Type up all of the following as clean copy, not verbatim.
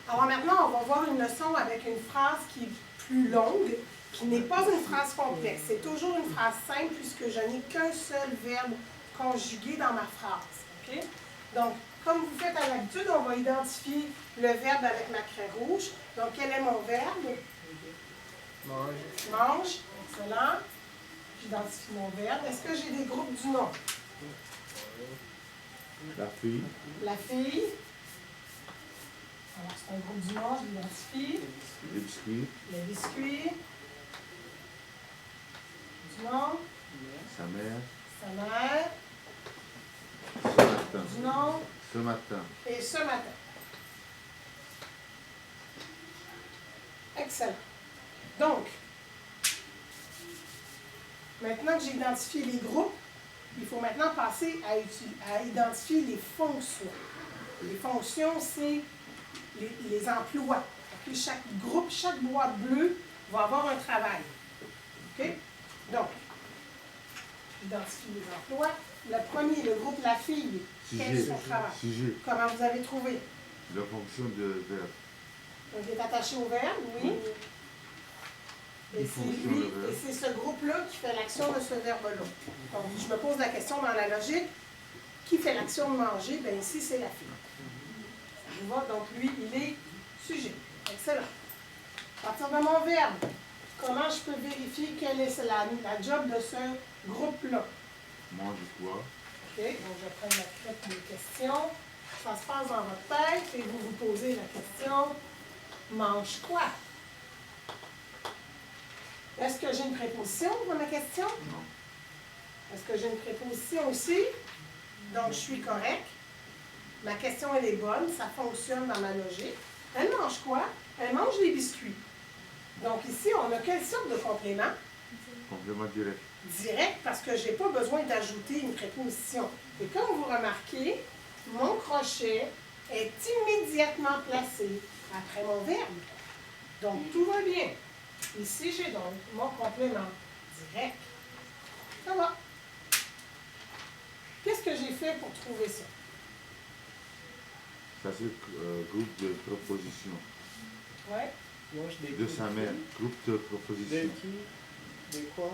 Alors maintenant, on va voir une leçon avec une phrase qui est plus longue, qui n'est pas une phrase complexe. C'est toujours une phrase simple puisque je n'ai qu'un seul verbe conjugué dans ma phrase. Okay? Donc, comme vous faites à l'habitude, on va identifier le verbe avec ma craie rouge. Donc, quel est mon verbe? Mange. Mange. Excellent. J'identifie mon verbe. Est-ce que j'ai des groupes du nom? La fille. La fille. Alors, c'est un groupe du nom, je l'identifie. Les biscuits. Les biscuits. Du nom. Sa mère. Sa mère. Ce matin. Du nom. Ce matin. Et ce matin. Excellent. Donc, maintenant que j'ai identifié les groupes, il faut maintenant passer à identifier les fonctions. Les fonctions, c'est les emplois. Okay? Chaque groupe, chaque boîte bleue va avoir un travail. OK? Donc, j'identifie les emplois. Le premier, le groupe La Fille, quel est son travail? Sujet. Comment vous avez trouvé? La fonction de verbe. Donc, il est attaché au verbe, oui. Et c'est lui, et c'est ce groupe-là qui fait l'action de ce verbe-là. Donc, je me pose la question dans la logique, qui fait l'action de manger? Bien, ici, c'est la fille. Ça vous va? Donc, lui, il est sujet. Excellent. À partir de mon verbe, comment je peux vérifier quelle est la job de ce groupe-là? Mange quoi? OK, donc je prends la crête des questions. Ça se passe dans votre tête et vous vous posez la question, mange quoi? Est-ce que j'ai une préposition dans ma question? Non. Est-ce que j'ai une préposition aussi? Donc, je suis correct. Ma question, elle est bonne. Ça fonctionne dans ma logique. Elle mange quoi? Elle mange des biscuits. Donc, ici, on a quelle sorte de complément? Complément direct. Direct, parce que je n'ai pas besoin d'ajouter une préposition. Et comme vous remarquez, mon crochet est immédiatement placé après mon verbe. Donc, tout va bien. Ici, j'ai donc mon complément direct. Ça va. Qu'est-ce que j'ai fait pour trouver ça? Ça, c'est groupe de proposition. Oui. Mange des De sa mère. Groupe de proposition. De qui? De quoi?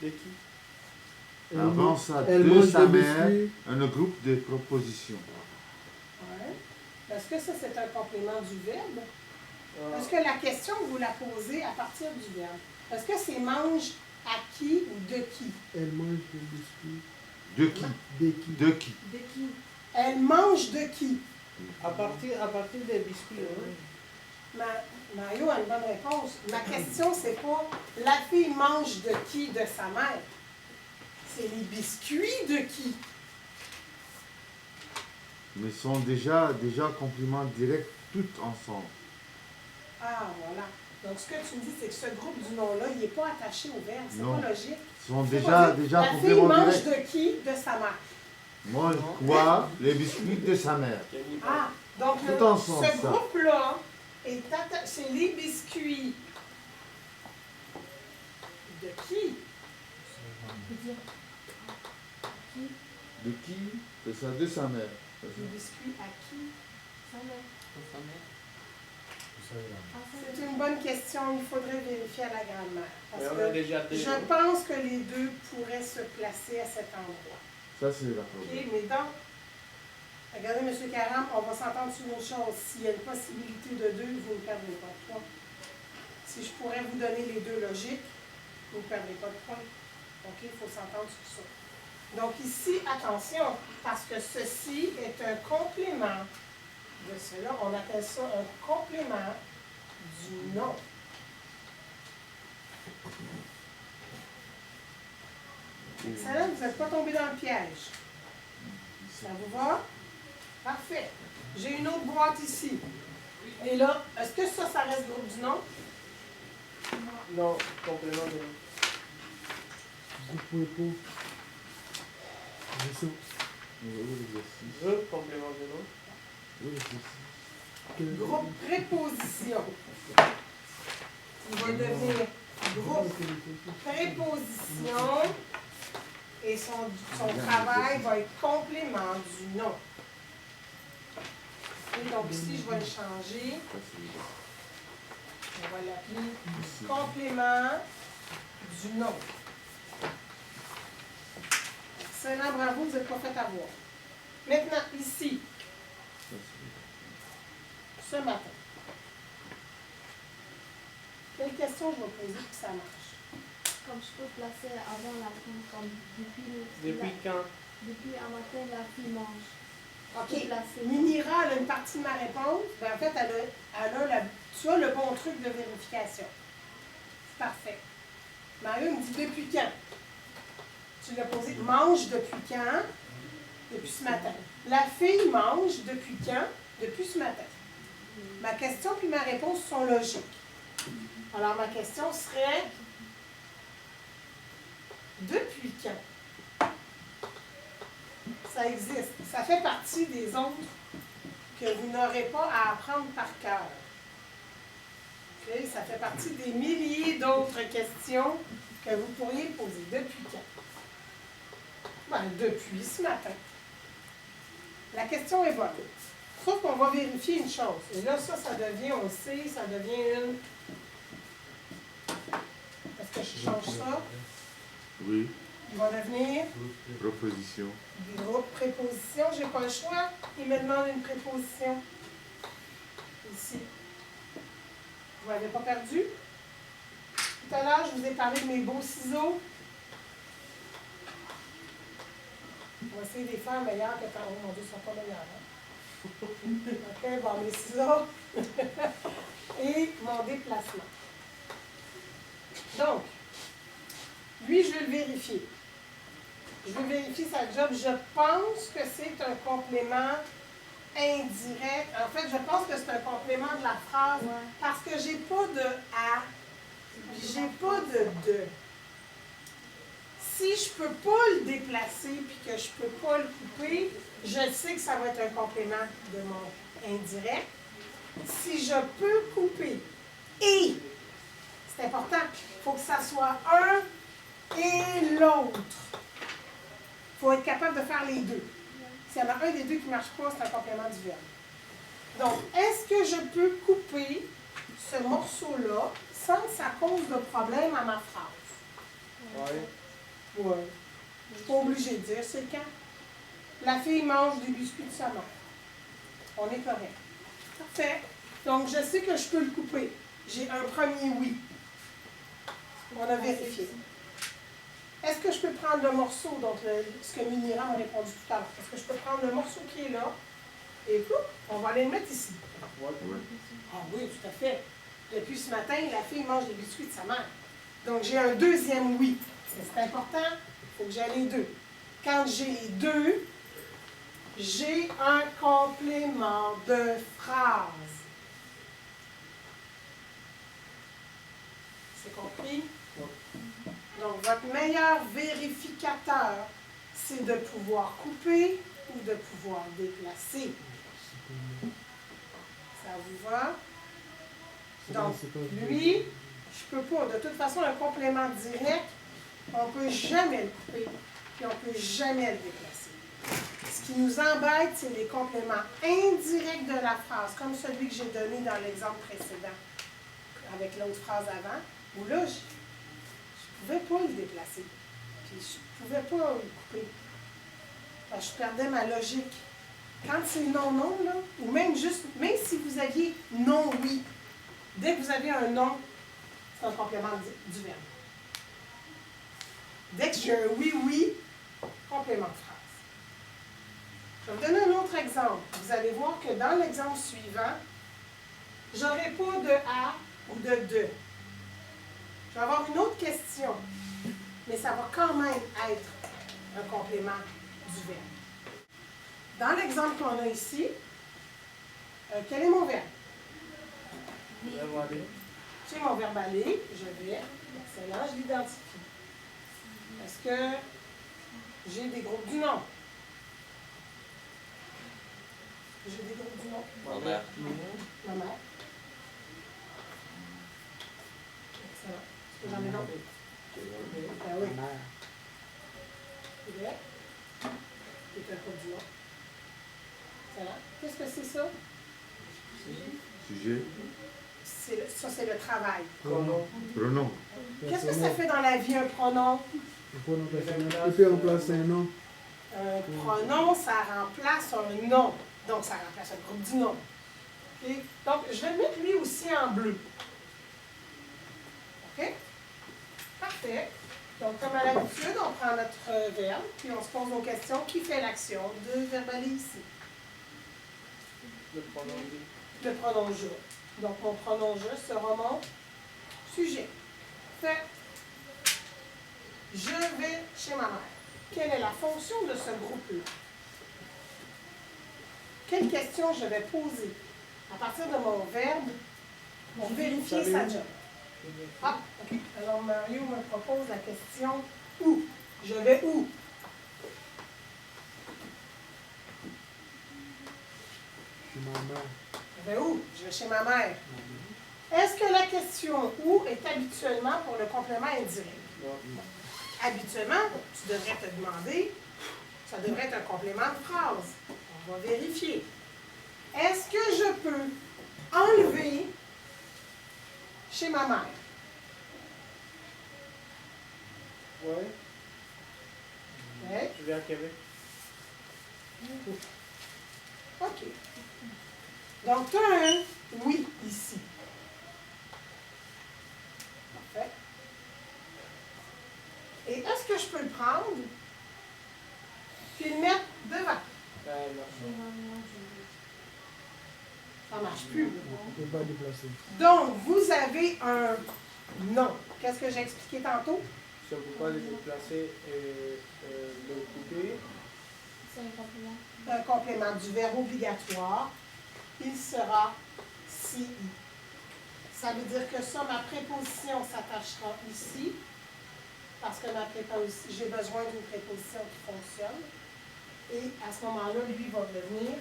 De qui? Avant ça, elle de mange sa des mère, biscuits. un groupe de proposition. Ouais. Est-ce que ça, c'est un complément du verbe? Ah, Est-ce que la question, vous la posez à partir du verbe? Est-ce que c'est mange à qui ou de qui? Elle mange des biscuits. De qui? Des qui? De qui? De qui? Elle mange de qui? à partir des biscuits. Hein? Mario a une bonne réponse. Ma question, c'est pas la fille mange de qui? De sa mère. C'est les biscuits de qui? Mais sont déjà compléments directs tout ensemble. Ah, voilà. Donc, ce que tu me dis, c'est que ce groupe du nom-là, il n'est pas attaché au verbe. C'est Non. pas logique. Ils sont C'est pas déjà dire, la fille compléments mange directs. de qui? De sa mère. Mange quoi? Les biscuits de sa mère. Ah, donc Tout ensemble, ce ça. groupe-là est attaché. C'est les biscuits. De qui? De qui? C'est ça, de sa mère. C'est Les ça. biscuits à qui? Sa mère. Vous savez, là. C'est une bonne question. Il faudrait vérifier à la grammaire. Parce Mais on a que déjà dit. je pense que les deux pourraient se placer à cet endroit. Ça, c'est la OK? problème. Mais donc, regardez, M. Caram, on va s'entendre sur une chose. S'il y a une possibilité de deux, vous ne perdrez pas de points. Si je pourrais vous donner les deux logiques, vous ne perdrez pas de points. OK? Il faut s'entendre sur ça. Donc ici, attention, parce que ceci est un complément de cela. On appelle ça un complément du nom. Excellent, vous n'êtes pas tombé dans le piège. Ça vous va? Parfait. J'ai une autre boîte ici. Et là, est-ce que ça reste groupe du nom? Non, complément de nom. Vous pouvez pas. C'est ça. Complément de nom. Oui, c'est ça. Que- Groupe préposition. Il va devenir groupe préposition et son travail va être complément du nom. Et donc ici, je vais le changer. On va l'appeler complément du nom. Excellent, bravo, vous n'êtes pas fait avoir. Maintenant, ici, ce matin, quelle question je vais poser pour que ça marche? Comme je peux placer avant la fin, comme Depuis quand? depuis un matin, la fille mange. OK. Minira, elle a une partie de ma réponse. Ben, en fait, tu as le bon truc de vérification. C'est parfait. Marie me dit depuis quand? Tu l'as posé. Mange depuis quand? Depuis ce matin. La fille mange depuis quand? Depuis ce matin. Ma question puis ma réponse sont logiques. Alors, ma question serait depuis quand? Ça existe. Ça fait partie des autres que vous n'aurez pas à apprendre par cœur. Okay? Ça fait partie des milliers d'autres questions que vous pourriez poser. Depuis quand? Ben, depuis ce matin. La question est bonne. Sauf qu'on va vérifier une chose. Et là, ça devient, on le sait, ça devient une... Est-ce que je change ça? Oui. Il va devenir... Proposition. Des groupes prépositions. Je n'ai pas le choix. Il me demande une préposition. Ici. Vous n'avez pas perdu? Tout à l'heure, je vous ai parlé de mes beaux ciseaux. On va essayer de les faire meilleurs que quand... Oh mon Dieu, ils ne sont pas meilleurs. Hein? OK, bon, mes ciseaux. Et mon déplacement. Donc, lui, je vais le vérifier. Je vais vérifier sa job. Je pense que c'est un complément indirect. En fait, je pense que c'est un complément de la phrase parce que j'ai pas de à, j'ai pas de de. Si je peux pas le déplacer puis que je peux pas le couper, je sais que ça va être un complément de mon indirect. Si je peux couper et, c'est important, il faut que ça soit un et l'autre. Il faut être capable de faire les deux. S'il y en a un des deux qui ne marche pas, c'est un complément du verbe. Donc, est-ce que je peux couper ce morceau-là sans que ça cause de problème à ma phrase? Oui. Oui. Je ne suis pas obligée de dire, c'est quand? La fille mange des biscuits de sa mère. On est correct. Parfait. Donc, je sais que je peux le couper. J'ai un premier oui. On a vérifié. Est-ce que je peux prendre le morceau, donc ce que Minira m'a répondu tout à l'heure? Est-ce que je peux prendre le morceau qui est là et on va aller le mettre ici? Oui. Ah oui, tout à fait. Depuis ce matin, la fille mange des biscuits de sa mère. Donc, j'ai un deuxième oui. C'est important, il faut que j'aie les deux. Quand j'ai les deux, j'ai un complément de phrase. C'est compris? Donc, votre meilleur vérificateur, c'est de pouvoir couper ou de pouvoir déplacer. Ça vous va? Donc, lui, je ne peux pas. De toute façon, un complément direct, on ne peut jamais le couper et on ne peut jamais le déplacer. Ce qui nous embête, c'est les compléments indirects de la phrase, comme celui que j'ai donné dans l'exemple précédent, avec l'autre phrase avant, où là, je ne pouvais pas le déplacer. Puis je ne pouvais pas le couper. Parce que je perdais ma logique. Quand c'est non-non, là, ou même juste, même si vous aviez non-oui, dès que vous avez un non, c'est un complément du verbe. Dès que j'ai un oui-oui, complément de phrase. Je vais vous donner un autre exemple. Vous allez voir que dans l'exemple suivant, je n'aurai pas de à ou de de. Je vais avoir une autre question, mais ça va quand même être un complément du verbe. Dans l'exemple qu'on a ici, quel est mon verbe? C'est mon verbe aller, je vais. Excellent, je l'identifie. Est-ce que j'ai des groupes du nom? J'ai des groupes du nom. Ma mère. Ma mère. Excellent. Est-ce que j'en ai d'autres? Ben oui. Il est un groupe du nom. Excellent. Qu'est-ce que c'est ça? Sujet. Ça, c'est le travail. Pronom. Pronom. Qu'est-ce que ça fait dans la vie, un pronom? Un pronom personnel. Il peut remplacer un nom. Un pronom, ça remplace un nom. Donc, ça remplace un groupe du nom. OK? Donc, je vais le mettre lui aussi en bleu. OK? Parfait. Donc, comme à l'habitude, on prend notre verbe, puis on se pose nos questions. Qui fait l'action de verbaler ici? Le pronom je. Le pronom je. Donc, mon pronom je sera mon sujet. Fait. Je vais chez ma mère. Quelle est la fonction de ce groupe-là? Quelle question je vais poser? À partir de mon verbe, pour vérifier sa job. Ah, OK. Alors, Mario me propose la question où? Je vais où? Chez ma mère. Je vais où? Je vais chez ma mère. Est-ce que la question où est habituellement pour le complément indirect? Non. Habituellement, tu devrais te demander, ça devrait être un complément de phrase. On va vérifier. Est-ce que je peux enlever chez ma mère? Ouais. Oui. Je vais à Québec. OK. Donc, tu as un oui ici. Parfait. Et est-ce que je peux le prendre puis le mettre devant? Non. Ça ne marche plus. On ne peut pas déplacer. Donc, vous avez un nom. Qu'est-ce que j'ai expliqué tantôt? Si on ne peut pas les déplacer et le couper, C'est un complément. Un complément du verbe obligatoire. Il sera si. Ça veut dire que ça, ma préposition s'attachera ici. Parce que j'ai besoin d'une préposition qui fonctionne. Et à ce moment-là, lui va devenir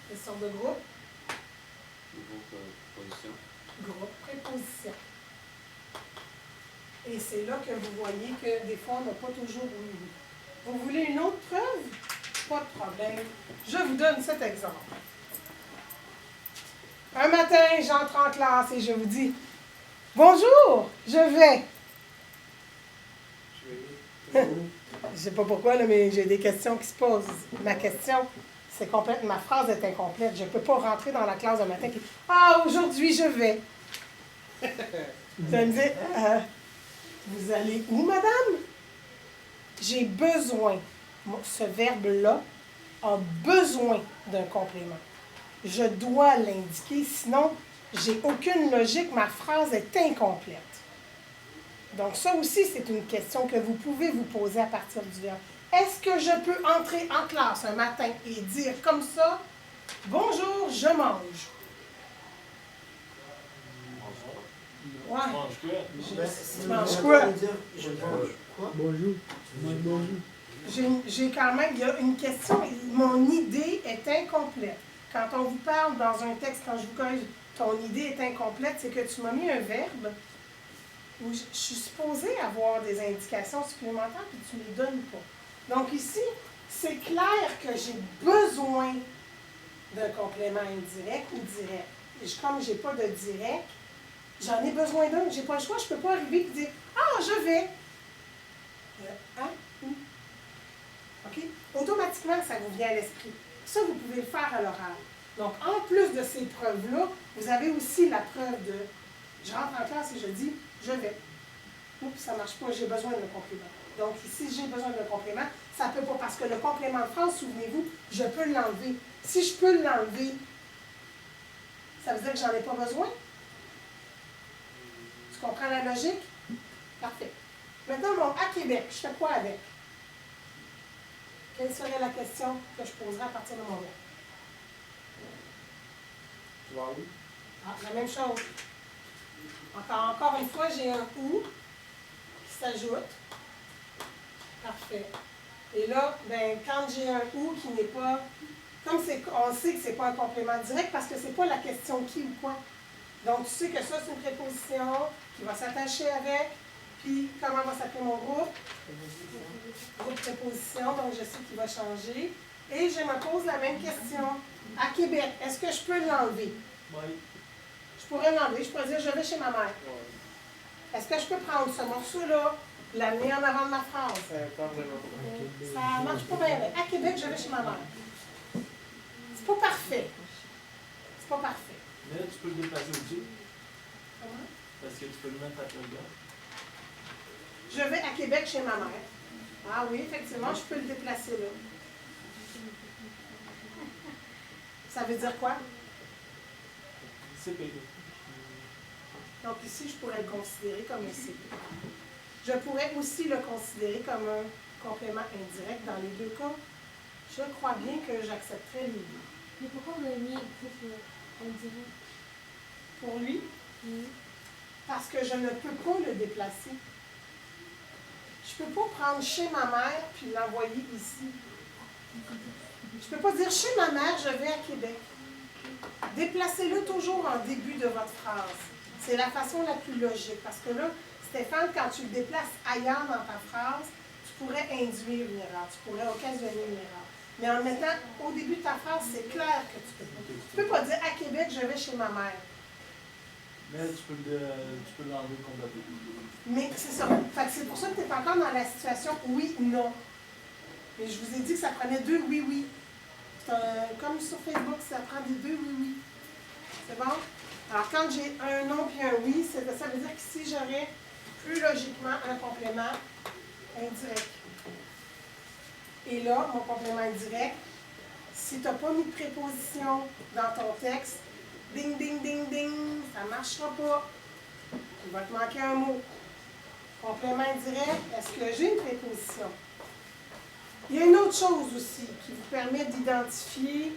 question de groupe. Groupe préposition. Et c'est là que vous voyez que des fois, on n'a pas toujours oui. Vous voulez une autre preuve? Pas de problème. Je vous donne cet exemple. Un matin, j'entre en classe et je vous dis « Bonjour, je vais. » je vais Je ne sais pas pourquoi, là, mais j'ai des questions qui se posent. Ma question, c'est complète. Ma phrase est incomplète. Je ne peux pas rentrer dans la classe un matin et « Ah, aujourd'hui, je vais. » Vous allez me dire « Vous allez où, madame? » J'ai besoin. Ce verbe-là a besoin d'un complément. Je dois l'indiquer, sinon, j'ai aucune logique, ma phrase est incomplète. Donc, ça aussi, c'est une question que vous pouvez vous poser à partir du verbe. Est-ce que je peux entrer en classe un matin et dire comme ça, « Bonjour, je mange. » Ouais. Tu manges quoi? Bonjour. Bonjour. J'ai quand même, il y a une question, mon idée est incomplète. Quand on vous parle dans un texte, quand je vous corrige, ton idée est incomplète, c'est que tu m'as mis un verbe où je suis supposée avoir des indications supplémentaires puis tu ne les donnes pas. Donc ici, c'est clair que j'ai besoin d'un complément indirect ou direct. Et comme je n'ai pas de direct, j'en ai besoin d'un, je n'ai pas le choix, je ne peux pas arriver et dire « Ah, je vais! » Où? OK? Automatiquement, ça vous vient à l'esprit. Ça, vous pouvez le faire à l'oral. Donc, en plus de ces preuves-là, vous avez aussi la preuve de je rentre en classe et je dis je vais. Oups, ça ne marche pas, j'ai besoin d'un complément. Donc, ici, j'ai besoin d'un complément, ça ne peut pas, parce que le complément de phrase, souvenez-vous, je peux l'enlever. Si je peux l'enlever, ça veut dire que j'en ai pas besoin? Tu comprends la logique? Parfait. Maintenant, mon à Québec, je fais quoi avec? Quelle serait la question que je poserais à partir de mon verbe? tu vas où? Ah, la même chose. Encore une fois, j'ai un ou qui s'ajoute. Parfait. Et là, ben, quand j'ai un ou qui n'est pas, comme on sait que ce n'est pas un complément direct parce que ce n'est pas la question qui ou quoi. Donc, tu sais que ça, c'est une préposition qui va s'attacher avec. Puis, comment va s'appeler mon groupe? Groupe préposition, donc je sais qu'il va changer. Et je me pose la même question. À Québec, est-ce que je peux l'enlever? Oui. Je pourrais l'enlever, je pourrais dire je vais chez ma mère. Ouais. Est-ce que je peux prendre ce morceau-là, l'amener en avant de ma phrase? Pas vraiment. Ça marche pas bien. À Québec, je vais chez ma mère. C'est pas parfait. C'est pas parfait. Mais tu peux le déplacer aussi, Comment? parce que tu peux le mettre à plein gars. Je vais à Québec chez ma mère. Ah oui, effectivement, je peux le déplacer là. Ça veut dire quoi? C'est payé. Donc ici, je pourrais le considérer comme un CP. Je pourrais aussi le considérer comme un complément indirect dans les deux cas. Je crois bien que j'accepterais les deux. Mais pourquoi vous avez mis groupe indirect? Pour lui, Oui. parce que je ne peux pas le déplacer. Je ne peux pas prendre chez ma mère puis l'envoyer ici. Je ne peux pas dire chez ma mère, je vais à Québec. Déplacez-le toujours en début de votre phrase. C'est la façon la plus logique. Parce que là, Stéphane, quand tu le déplaces ailleurs dans ta phrase, tu pourrais induire une erreur, tu pourrais occasionner une erreur. Mais en le mettant au début de ta phrase, c'est clair que tu peux pas. Tu ne peux pas dire à Québec, je vais chez ma mère. Mais tu peux l'enlever complètement. Mais c'est ça. Fait que c'est pour ça que tu es encore dans la situation oui-non. Mais je vous ai dit que ça prenait deux oui-oui. Comme sur Facebook, ça prend des deux oui-oui. C'est bon? Alors, quand j'ai un non puis un oui, ça veut dire qu'ici, j'aurais plus logiquement un complément indirect. Et là, mon complément indirect, si tu n'as pas mis de préposition dans ton texte, ding, ding, ding, ding, ça ne marchera pas. Il va te manquer un mot. Complément indirect, est-ce que j'ai une préposition? Il y a une autre chose aussi qui vous permet d'identifier